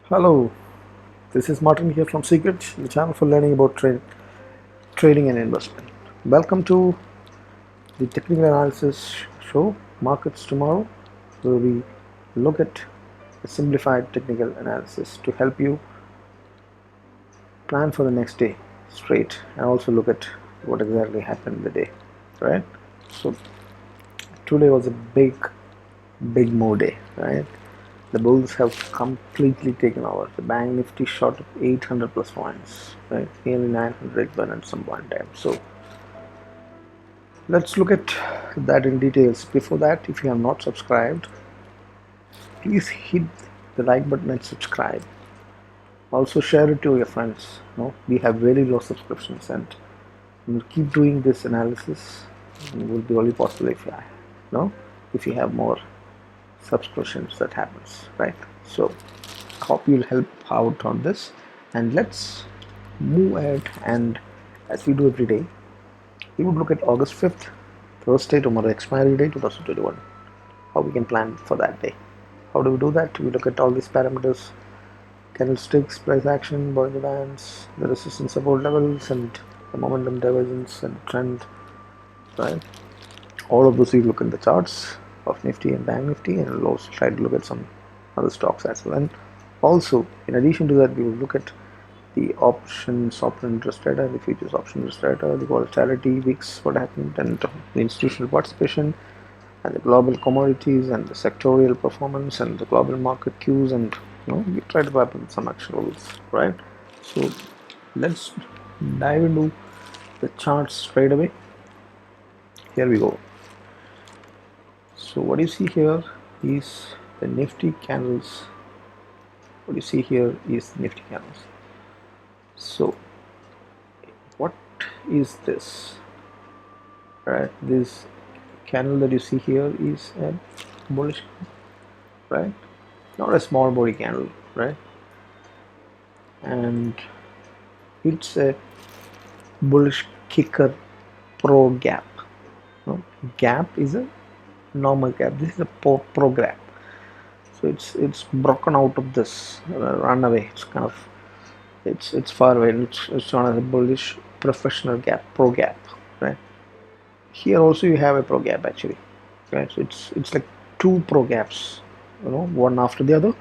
Hello, this is Martin here from seekedge, the channel for learning about trading and investment. Welcome to the technical analysis show, Markets Tomorrow, where we look at a simplified technical analysis to help you plan for the next day straight and also look at what exactly happened in the day, right? So today was a big move day, right? The bulls have completely taken over. The bank nifty shot up 800 plus points, right? Nearly 900 went at some point in time. So let's look at that in details. Before that, if you have not subscribed, please hit the like button and subscribe. Also share it to your friends. We have very low subscriptions, and we'll keep doing this analysis. It will be only possible if you have more subscriptions. That happens, right? So hope you'll help out on this, and let's move ahead. And as we do every day, we would look at August 5th, Thursday, tomorrow expiry day 2021, how we can plan for that day. How do we do that? We look at all these parameters: candlesticks, price action, Bollinger Bands, the resistance support levels, and the momentum divergence and trend, right? All of those we look at the charts of Nifty and Bank Nifty, and we'll also try to look at some other stocks as well. And also, in addition to that, we will look at the option interest rate, the futures option interest rate, the volatility, VIX, what happened, and the institutional participation, and the global commodities, and the sectorial performance, and the global market cues, and we try to wrap up with some actionables, right? So let's dive into the charts straight away. Here we go. So what you see here is the Nifty candles. What you see here is Nifty candles. So what is this? Right, this candle that you see here is a bullish, right? Not a small body candle, right? And it's a bullish kicker pro gap. Gap is a normal gap. This is a pro gap. So it's broken out of this runaway. It's kind of it's far away. It's not a bullish professional gap, pro gap, right? Here also you have a pro gap actually, right? So it's like two pro gaps, one after the other.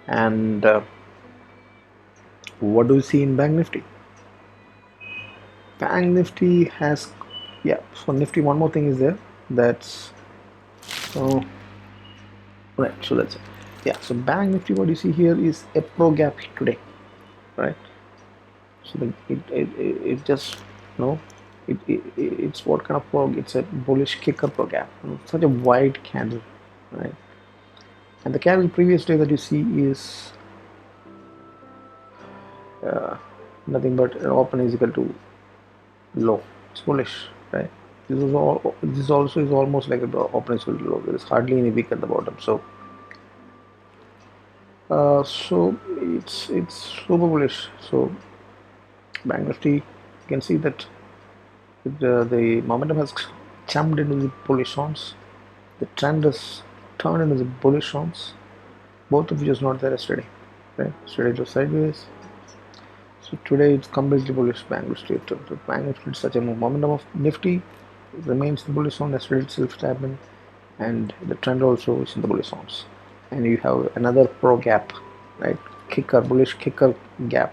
And what do you see in Bank Nifty? Bank Nifty has, yeah. So Nifty, one more thing is there. That's right. So that's it. Yeah. So Bank Nifty, what you see here is a pro gap today, right? So it just it's what kind of pro? It's a bullish kicker pro gap. Such a wide candle, right? And the candle previous day that you see is nothing but an open is equal to low. It's bullish, right? This also is almost like a open is equal to low. There is hardly any wick at the bottom. So it's super bullish. So Bank Nifty, you can see that the momentum has jumped into the bullish zones. The trend has turned into the bullish zones, both of which is not there yesterday, right? Yesterday it was sideways. So today it's completely bullish. Bank Nifty. The Bank Nifty is such a move. Momentum of Nifty remains in the bullish zone. Yesterday itself happened, and the trend also is in the bullish zones. And you have another pro gap, right? Bullish kicker gap.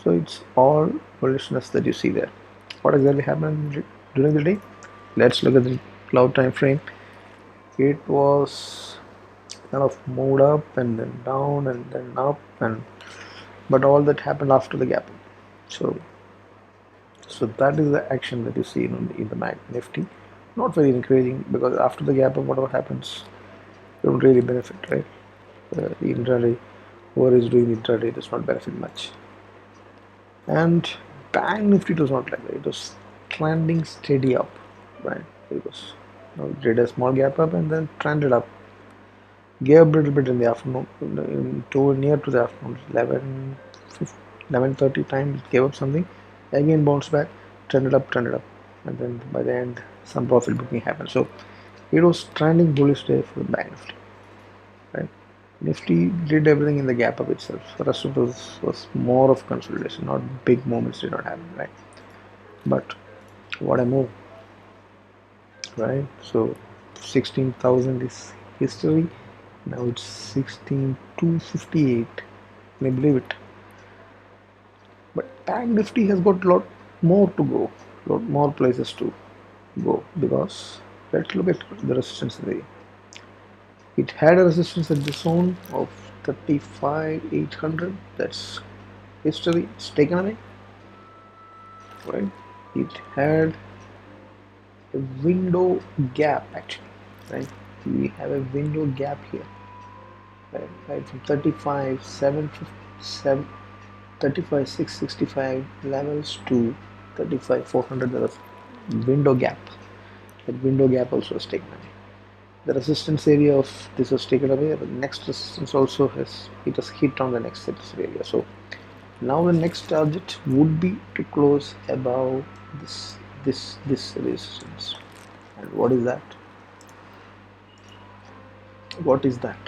So it's all bullishness that you see there. What exactly happened during the day? Let's look at the cloud time frame. It was kind of moved up and then down and then up, but all that happened after the gap. So that is the action that you see in the Bank Nifty. Not very encouraging, because after the gap up, whatever happens, you don't really benefit, right? The intraday, whoever is doing the intraday does not benefit much. And Bank Nifty was not like that. It was trending steady up, right? It was did a small gap up and then trended up. Gave a little bit in the afternoon, near to the afternoon, 11:30 time, it gave up something, again bounced back, trended up, and then by the end, some profit booking happened. So it was trending bullish day for the Bank Nifty, right? Nifty did everything in the gap up itself. The rest of this was more of consolidation, not big movements did not happen, right? But what a move, right? So 16,000 is history. Now it's 16,258. Can you believe it? But Bank Nifty has got a lot more to go, lot more places to go, because let's look at the resistance area. It had a resistance at the zone of 35,800. That's history. It's taken away, right? It had a window gap actually, right? We have a window gap here, right? From 35,757, 35,665 levels to 35,400. There was window gap. That window gap also was taken away. The resistance area of this was taken away. The next resistance also has hit on the next resistance area. So now the next target would be to close above this resistance. And what is that? What is that?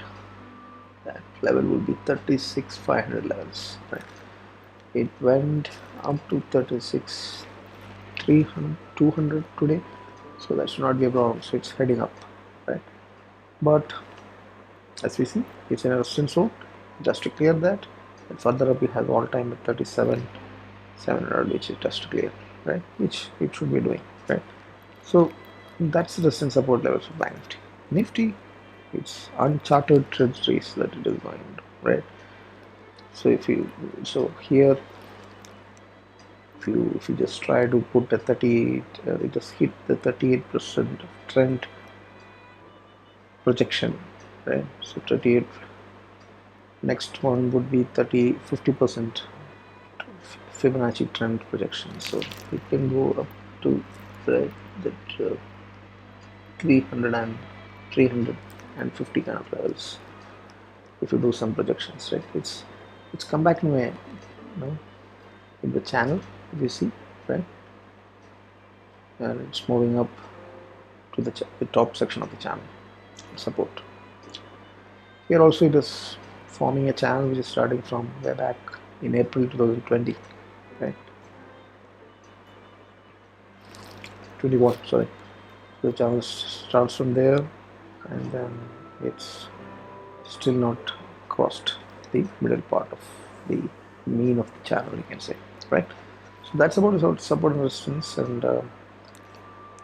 That level will be 36,500 levels. Right? It went up to 36,300, 200 today. So that should not be a problem. So it's heading up, right? But as we see, it's in a resistance zone. Just to clear that, and further up we have all time at 37,700, which is just to clear, right? Which it should be doing, right? So that's the resistance support levels of Bank Nifty. Nifty, it's uncharted territories that it is going into, right? So here, if you just try to put a 38, it just hit the 38% trend projection, right? So 38. Next one would be 50% Fibonacci trend projection. So it can go up to that 350 kind of levels if you do some projections, right? It's come back in a, in the channel, if you see, right? And it's moving up to the top section of the channel support. Here also it is forming a channel which is starting from way back in April 2020, right? 21, sorry. The channel starts from there, and then it's still not crossed the middle part of the mean of the channel, you can say, right? So that's about support and resistance and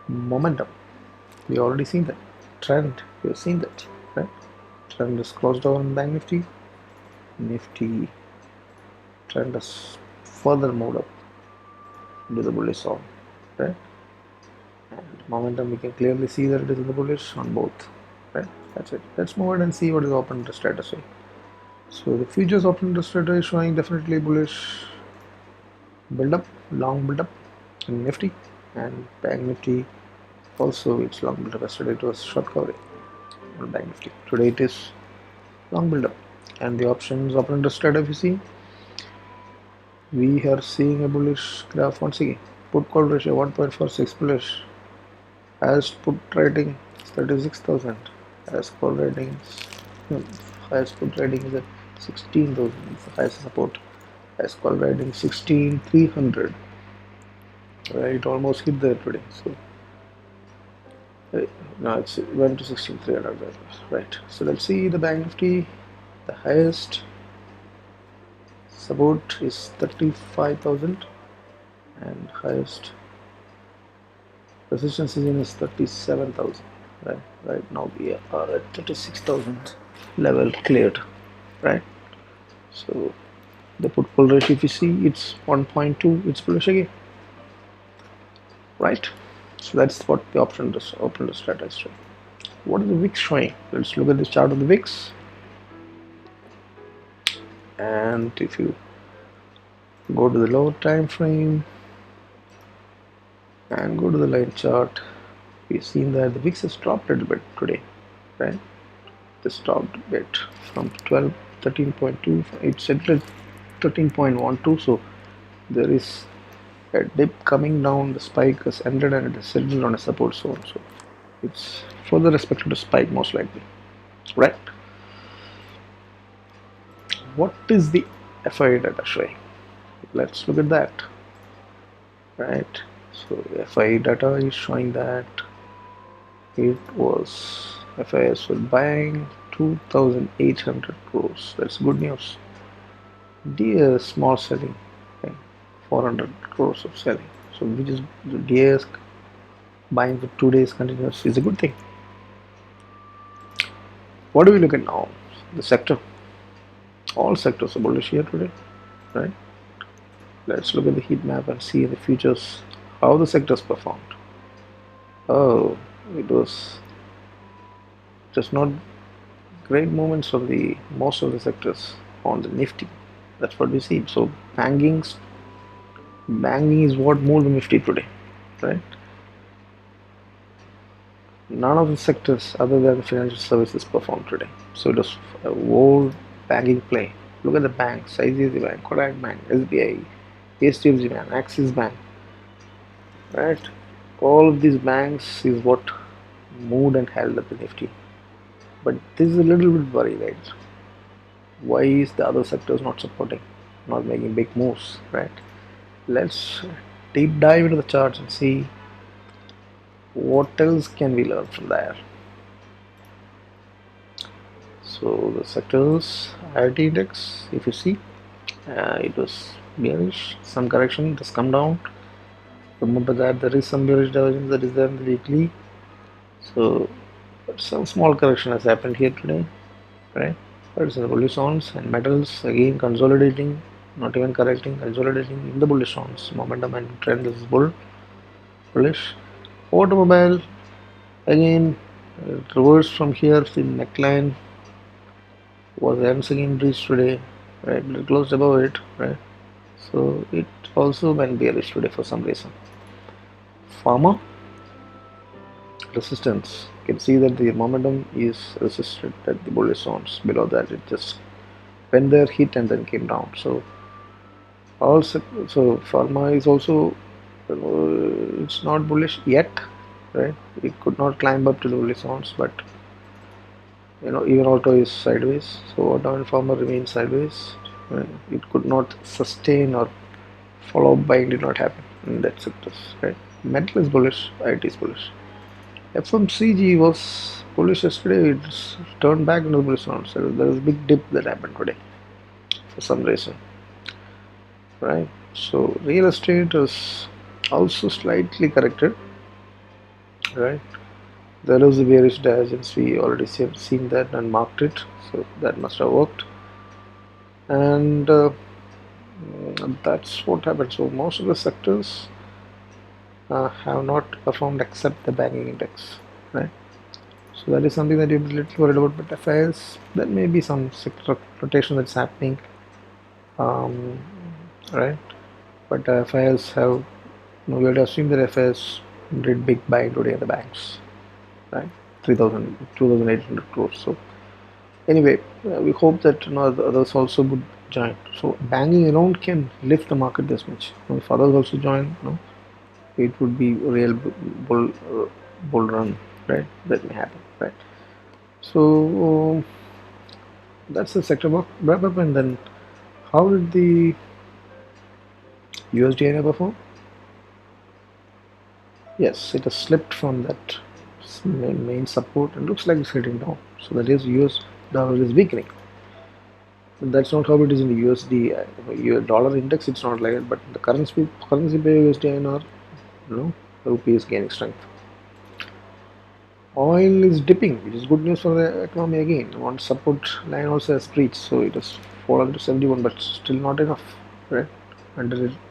momentum. We already seen that trend. We have seen that, right? Trend is closed down in Bank Nifty. Nifty trend has further moved up into the bullish zone, right? And momentum, we can clearly see that it is in the bullish on both, right? That's it. Let's move ahead and see what is open interest strategy. So the futures open interest strategy is showing definitely bullish build up, long build up in Nifty, and Bank Nifty also it's long build up. Yesterday it was short covering on Bank Nifty. Today it is long build up, and the options open interest strategy, if you see, we are seeing a bullish graph once again. Put call ratio 1.46 bullish. Highest put rating is 36,000. Highest call ratings, highest put rating is at 16,000. Highest support. Highest call rating 16,300. Right, it almost hit there today. So now it went to 16,300. Right. So let's see the Bank Nifty. The highest support is 35,000, and highest resistance is 37,000. Right now we are at 36,000 level cleared, right? So the put call ratio, if you see, it's 1.2, it's bullish again, right? So that's what the open interest strategy. What is the VIX showing? Let's look at this chart of the VIX. And if you go to the lower time frame and go to the line chart, we've seen that the VIX has dropped a little bit today, right? This dropped a bit from 13.2, it's settled 13.12, so there is a dip coming down. The spike has ended and it is settled on a support zone, so it's further expected to spike most likely, right? what is the FI data showing? Let's look at that. Right, so FI data is showing that it was FIS were buying 2,800 crores. That's good news. DS small selling, okay, 400 crores of selling. So which is the DS buying for 2 days continuous is a good thing. What do we look at now? The sector. All sectors are bullish here today, right? Let's look at the heat map and see in the futures how the sectors performed. Oh, it was just not great movements from the most of the sectors on the Nifty. That's what we see. So banking is what moved the Nifty today, right? None of the sectors other than financial services performed today. So it was a whole banking play. Look at the banks: ICICI Bank, Kotak Bank, SBI, HDFC Bank, Axis Bank, right? All of these banks is what moved and held up the Nifty. But this is a little bit worry, right? Why is the other sectors not supporting, not making big moves, right? Let's deep dive into the charts and see what else can we learn from there. So the sectors IIT index, if you see, it was bearish, some correction, it has come down. Remember that there is some bearish divergence that is there in the weekly. So some small correction has happened here today, right? But it's in the bullish zones, and metals again consolidating, not even correcting, consolidating in the bullish zones. Momentum and trend is bullish. Automobile again reversed from here. The neckline was once again breached today, right? But it closed above it, right? So it also went bearish today for some reason. Pharma resistance. You can see that the momentum is resisted at the bullish zones. Below that, it just went there, hit, and then came down. So also, so pharma is also it's not bullish yet, right? It could not climb up to the bullish zones, but even auto is sideways. So auto and pharma remains sideways. Right? It could not sustain or follow up buying did not happen in that sectors, right? Metal is bullish, IT is bullish. FMCG was bullish yesterday. It's turned back into the bullish zone. So there was a big dip that happened today for some reason, right? So real estate is also slightly corrected, right? There is a bearish divergence. We already seen that and marked it, so that must have worked. And that's what happened. So most of the sectors have not performed except the banking index, right? So that is something that you're a little worried about. But FIS, there may be some sector rotation that's happening, right? But FIS have, we have to assume that FIS did big buying today in the banks, right? 2,800 crores. So anyway, we hope that others also would join. So banking alone can lift the market this much. If others also join, it would be a real bull run, right? That may happen, right? So that's the sector wrap up. And then how did the USD perform? Yes, it has slipped from that main support and looks like it's heading down. So that is US dollar is weakening. That's not how it is in the USD dollar index. It's not like that, but the currency pair USD INR, rupee is gaining strength. Oil is dipping, which is good news for the economy again. One support line also has breached, so it has fallen to 71, but still not enough, right?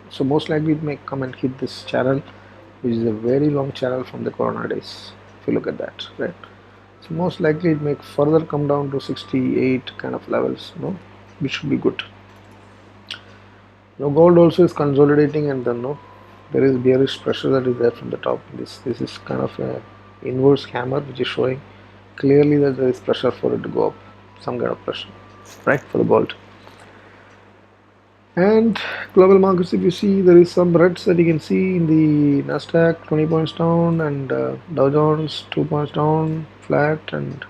So most likely it may come and hit this channel, which is a very long channel from the corona days. If you look at that, right? So most likely it may further come down to 68 kind of levels, which should be good. Gold also is consolidating, and then there is bearish pressure that is there from the top. This is kind of a inverse hammer, which is showing clearly that there is pressure for it to go up, some kind of pressure, right, for the gold. And global markets, if you see, there is some reds that you can see in the Nasdaq 20 points down, and Dow Jones 2 points down, flat, and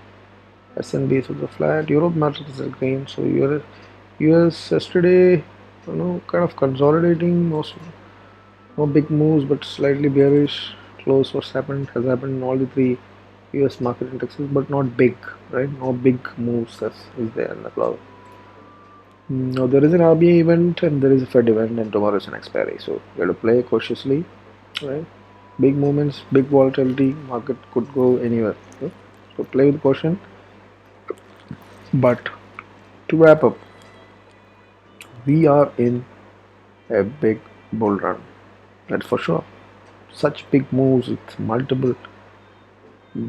S&P is also flat. Europe market is green, so US yesterday, kind of consolidating, most no big moves, but slightly bearish. Close what's happened has happened in all the three US market indexes, but not big, right? No big moves as is there in the cloud. Now there is an RBI event and there is a Fed event, and tomorrow is an expiry. So you have to play cautiously, right? Big movements, big volatility, market could go anywhere. Okay? So play with caution. But to wrap up, we are in a big bull run. That's for sure. Such big moves with multiple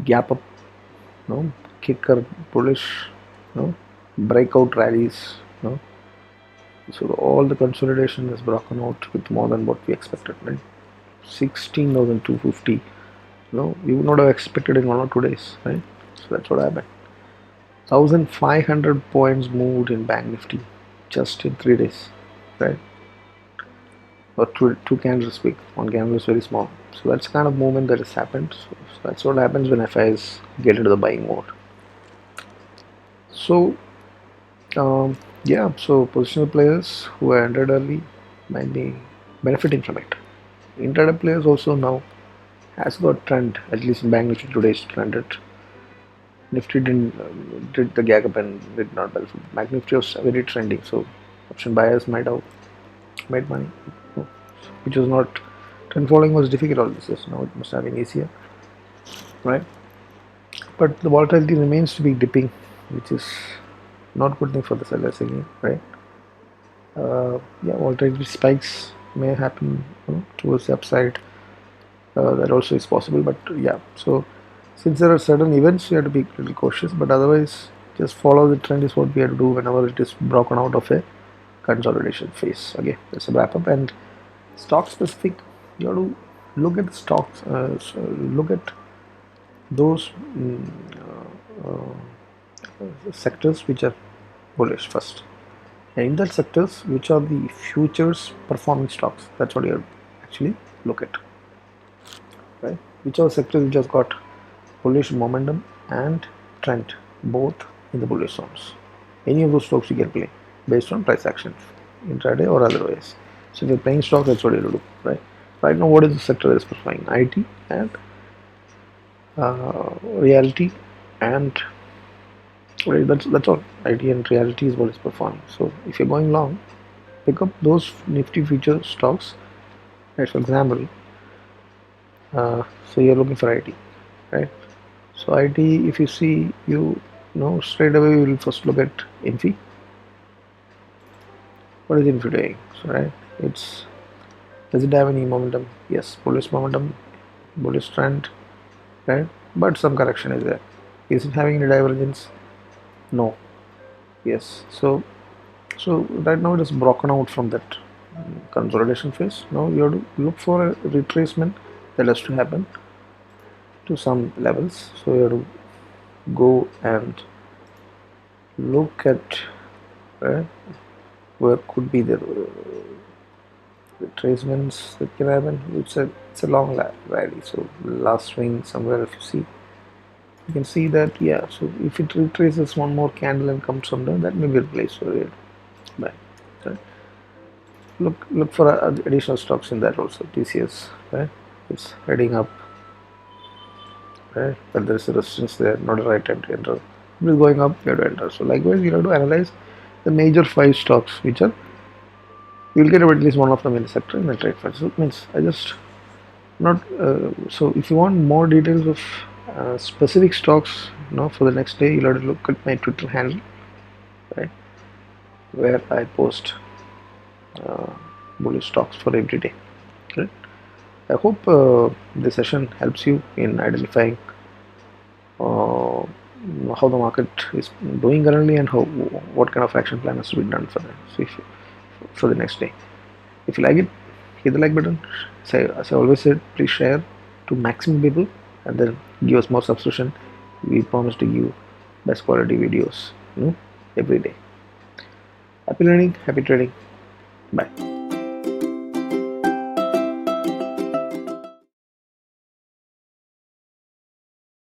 gap up, kicker bullish, breakout rallies, So all the consolidation has broken out with more than what we expected, right? 16,250. We would not have expected in 1 or 2 days, right? So that's what happened. 1,500 points moved in Bank Nifty just in 3 days, right? Or two candles big. One candle is very small. So that's the kind of movement that has happened. So that's what happens when FIs get into the buying mode. So yeah, so positional players who are entered early might be benefiting from it. Intraday players also now has got trend, at least in Bank Nifty today's trended. Nifty did the gag up and did not well. Bank Nifty was very trending, so option buyers might have made money, which was not. Trend following was difficult all this year, so now it must have been easier, right? But the volatility remains to be dipping, which is not good thing for the sellers again, right? Yeah, volatility spikes may happen, towards the upside. That also is possible, but yeah. So since there are certain events, you have to be a little cautious. But otherwise, just follow the trend is what we have to do whenever it is broken out of a consolidation phase. Okay, that's a wrap up. And stock specific, you have to look at the stocks. Look at those sectors which are bullish first. And in that sectors, which are the futures performing stocks, that's what you actually look at, right? Which are sectors which has got bullish momentum and trend, both in the bullish zones. Any of those stocks you can play based on price action, intraday or otherwise. So if you're playing stocks, that's what you do, right? Right now, what is the sector that is performing? IT and reality and right, that's all. IT and reality is what is performing. So if you're going long, pick up those nifty future stocks. Right, for example, so you're looking for IT, right? So IT, if you see, straight away you will first look at Infi. What is Infi doing? So right, does it have any momentum? Yes, bullish momentum, bullish trend, right? But some correction is there. Is it having any divergence? No. Yes. So right now it is broken out from that consolidation phase. Now you have to look for a retracement that has to happen to some levels. So you have to go and look at where could be the retracements that can happen. It's a long rally. So last swing somewhere, if you see, you can see that, yeah. So if it retraces one more candle and comes from there, that may be a place for it. Right. Right. Look for additional stocks in that also. TCS, right? It's heading up, right? But there's a resistance there, not a right time to enter. If it is going up, you have to enter. So likewise, you have to analyze the major 5 stocks, which are, you'll get at least one of them in the sector in the trade fund. So it means I just not. So if you want more details of specific stocks, for the next day, you'll have to look at my Twitter handle, right, where I post bullish stocks for every day. Right? I hope this session helps you in identifying how the market is doing currently and what kind of action plan has to be done for them. So for the next day, if you like it, hit the like button. As I always said, please share to maximum people and then give us more subscription. We promise to give best quality videos, every day. Happy learning, happy trading. Bye.